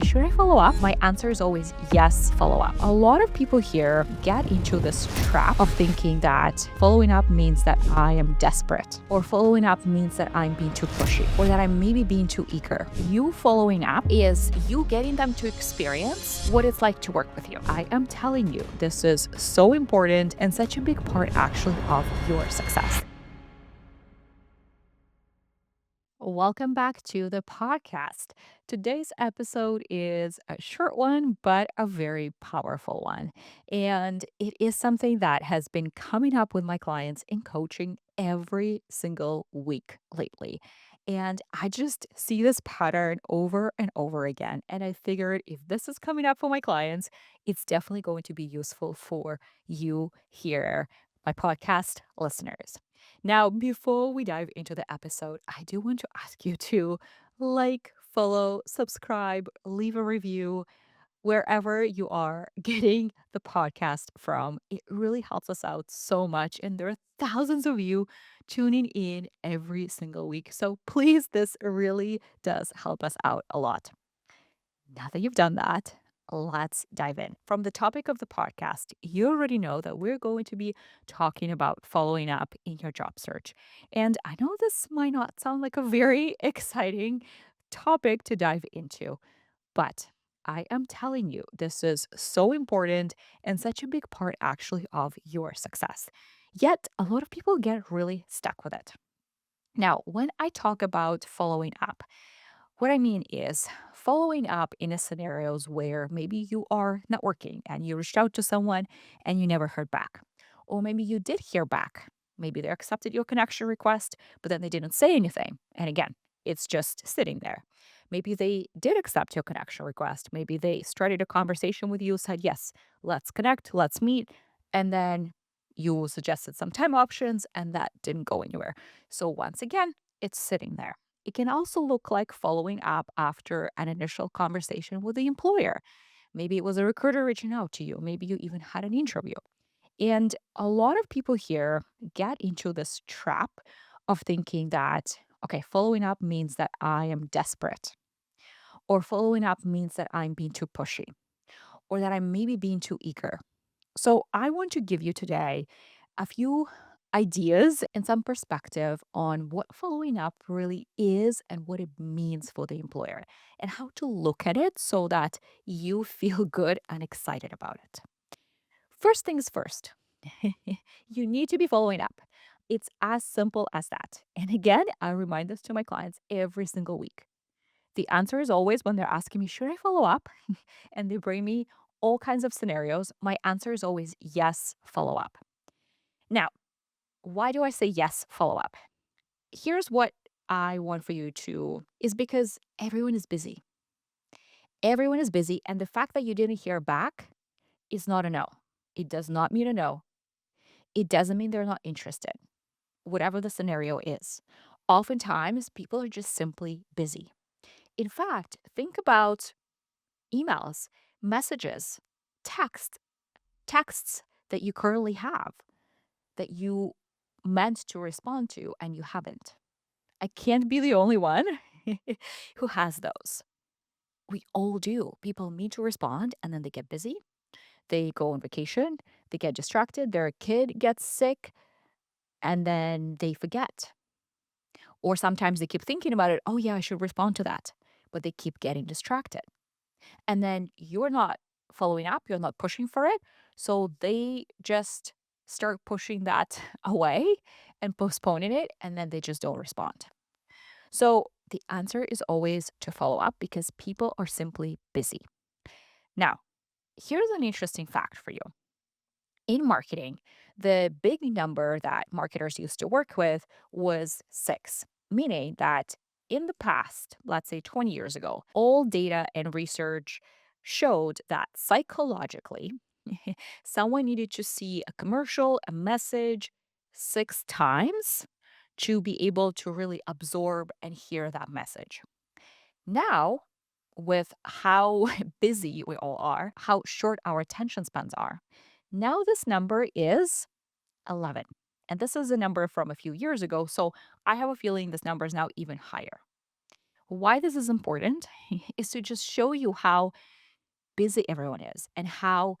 should I follow up? My answer is always yes, follow up. A lot of people here get into this trap of thinking that following up means that I am desperate, or following up means that I'm being too pushy, or that I'm maybe being too eager. You following up is you getting them to experience what it's like to work with you. I am telling you, this is so important and such a big part actually of your success. Welcome back to the podcast. Today's episode is a short one, but a very powerful one. And it is something that has been coming up with my clients in coaching every single week lately. And I just see this pattern over and over again. And I figured if this is coming up for my clients, it's definitely going to be useful for you here, my podcast listeners. Now, before we dive into the episode, I do want to ask you to like, follow, subscribe, leave a review wherever you are getting the podcast from. It really helps us out so much. And there are thousands of you tuning in every single week. So please, this really does help us out a lot. Now that you've done that, let's dive in. From the topic of the podcast, you already know that we're going to be talking about following up in your job search. And I know this might not sound like a very exciting topic to dive into, but I am telling you, this is so important and such a big part actually of your success. Yet, a lot of people get really stuck with it. Now, when I talk about following up, what I mean is following up in a scenarios where maybe you are networking and you reached out to someone and you never heard back. Or maybe you did hear back. Maybe they accepted your connection request, but then they didn't say anything. And again, it's just sitting there. Maybe they did accept your connection request. Maybe they started a conversation with you, said, yes, let's connect, let's meet. And then you suggested some time options and that didn't go anywhere. So once again, it's sitting there. It can also look like following up after an initial conversation with the employer. Maybe it was a recruiter reaching out to you. Maybe you even had an interview. And a lot of people here get into this trap of thinking that, okay, following up means that I am desperate, or following up means that I'm being too pushy, or that I'm maybe being too eager. So I want to give you today a few ideas and some perspective on what following up really is and what it means for the employer and how to look at it so that you feel good and excited about it. First things first, you need to be following up. It's as simple as that. And again, I remind this to my clients every single week. The answer is always when they're asking me, should I follow up? And they bring me all kinds of scenarios. My answer is always yes, follow up. Now, why do I say yes, follow up? Here's what I want for you to is because everyone is busy. Everyone is busy. And the fact that you didn't hear back is not a no. It does not mean a no. It doesn't mean they're not interested, whatever the scenario is. Oftentimes, people are just simply busy. In fact, think about emails, messages, text, texts that you currently have that you meant to respond to and you haven't. I can't be the only one who has those. We all do. People mean to respond and then they get busy. They go on vacation, they get distracted, their kid gets sick, and then they forget. Or sometimes they keep thinking about it. Oh, yeah, I should respond to that. But they keep getting distracted. And then you're not following up, you're not pushing for it. So they just start pushing that away and postponing it, and then they just don't respond. So the answer is always to follow up because people are simply busy. Now, here's an interesting fact for you. In marketing, the big number that marketers used to work with was six, meaning that in the past, let's say 20 years ago, all data and research showed that psychologically, someone needed to see a commercial, a message 6 times to be able to really absorb and hear that message. Now, with how busy we all are, how short our attention spans are, now this number is 11. And this is a number from a few years ago. So I have a feeling this number is now even higher. Why this is important is to just show you how busy everyone is and how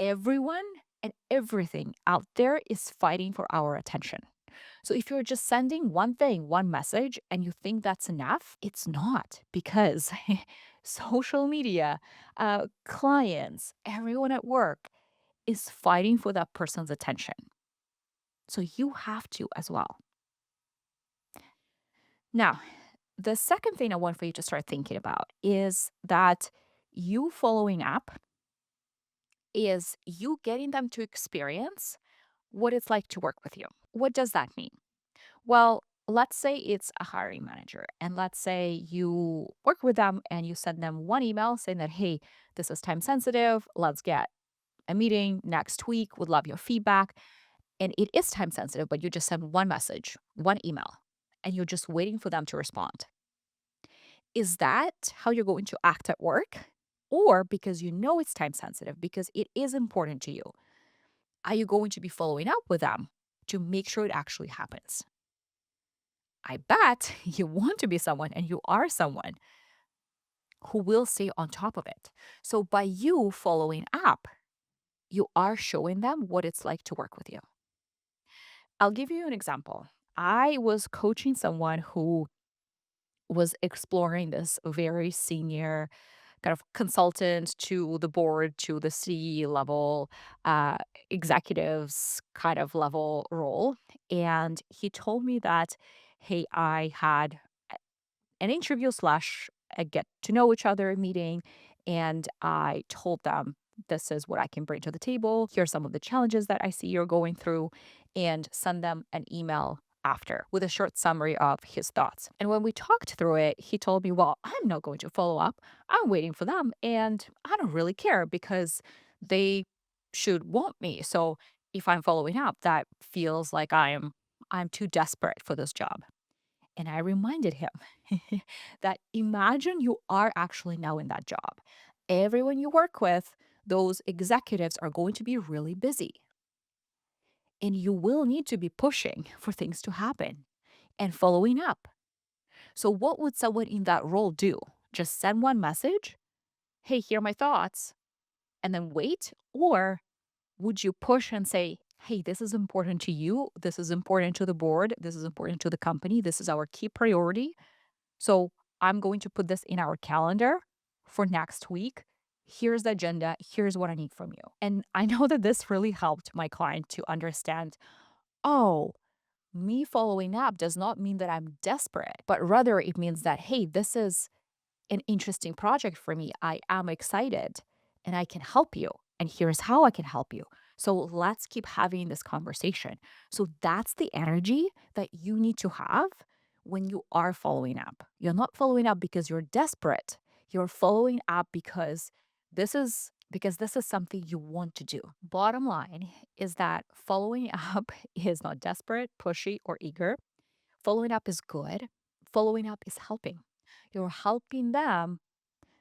everyone and everything out there is fighting for our attention. So if you're just sending one thing, one message, and you think that's enough, it's not because social media, clients, everyone at work is fighting for that person's attention. So you have to as well. Now, the second thing I want for you to start thinking about is that you following up is you getting them to experience what it's like to work with you. What does that mean? Well, let's say it's a hiring manager, and let's say you work with them and you send them one email saying that, hey, this is time sensitive. Let's get a meeting next week. Would love your feedback. And it is time sensitive, but you just send one message, one email, and you're just waiting for them to respond. Is that how you're going to act at work? Or because you know it's time sensitive, because it is important to you, are you going to be following up with them to make sure it actually happens? I bet you want to be someone and you are someone who will stay on top of it. So by you following up, you are showing them what it's like to work with you. I'll give you an example. I was coaching someone who was exploring this very senior kind of consultant to the board, to the C level, uh, executives kind of level role. And he told me that, hey, I had an interview slash a get to know each other meeting. And I told them, this is what I can bring to the table. Here's some of the challenges that I see you're going through, and send them an email after with a short summary of his thoughts. And when we talked through it, he told me, well, I'm not going to follow up. I'm waiting for them. And I don't really care because they should want me. So if I'm following up, that feels like I'm too desperate for this job. And I reminded him that imagine you are actually now in that job. Everyone you work with, those executives are going to be really busy. And you will need to be pushing for things to happen and following up. So, what would someone in that role do? Just send one message? Hey, here are my thoughts, and then wait? Or would you push and say, hey, this is important to you. This is important to the board. This is important to the company. This is our key priority. So I'm going to put this in our calendar for next week. Here's the agenda. Here's what I need from you. And I know that this really helped my client to understand, oh, me following up does not mean that I'm desperate, but rather it means that, hey, this is an interesting project for me. I am excited and I can help you. And here's how I can help you. So let's keep having this conversation. So that's the energy that you need to have when you are following up. You're not following up because you're desperate. You're following up because this is something you want to do. Bottom line is that following up is not desperate, pushy, or eager. Following up is good. Following up is helping. You're helping them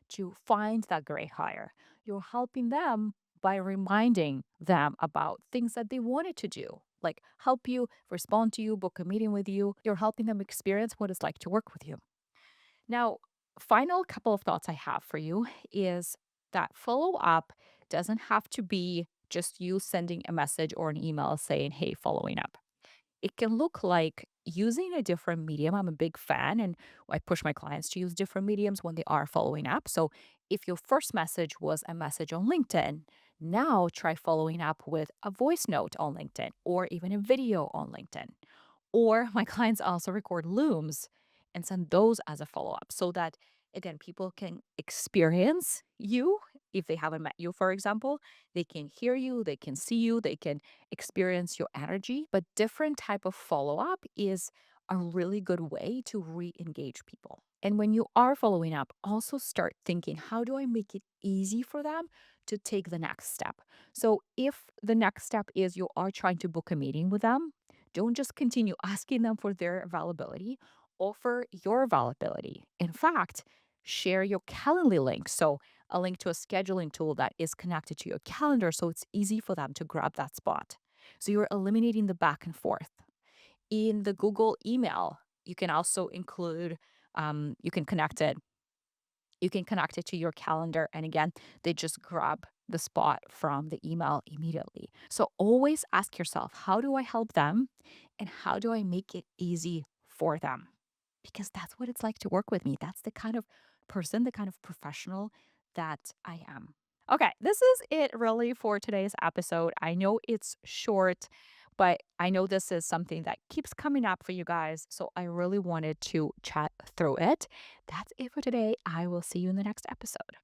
to find that great hire. You're helping them by reminding them about things that they wanted to do, like help you, respond to you, book a meeting with you. You're helping them experience what it's like to work with you. Now, final couple of thoughts I have for you is that follow up doesn't have to be just you sending a message or an email saying, hey, following up. It can look like using a different medium. I'm a big fan and I push my clients to use different mediums when they are following up. So if your first message was a message on LinkedIn, now try following up with a voice note on LinkedIn or even a video on LinkedIn. Or my clients also record looms and send those as a follow up so that, again, people can experience you if they haven't met you, for example. They can hear you, they can see you, they can experience your energy. But different type of follow up is a really good way to re engage people. And when you are following up, also start thinking, how do I make it easy for them to take the next step? So if the next step is you are trying to book a meeting with them, don't just continue asking them for their availability, offer your availability. In fact, share your Calendly link. So, a link to a scheduling tool that is connected to your calendar so it's easy for them to grab that spot. So, you're eliminating the back and forth. In the Google email, you can also include You can connect it to your calendar, and again, they just grab the spot from the email immediately. So always ask yourself, how do I help them and how do I make it easy for them? Because that's what it's like to work with me. That's the kind of person, the kind of professional that I am. Okay, this is it really for today's episode. I know it's short, but I know this is something that keeps coming up for you guys. So I really wanted to chat through it. That's it for today. I will see you in the next episode.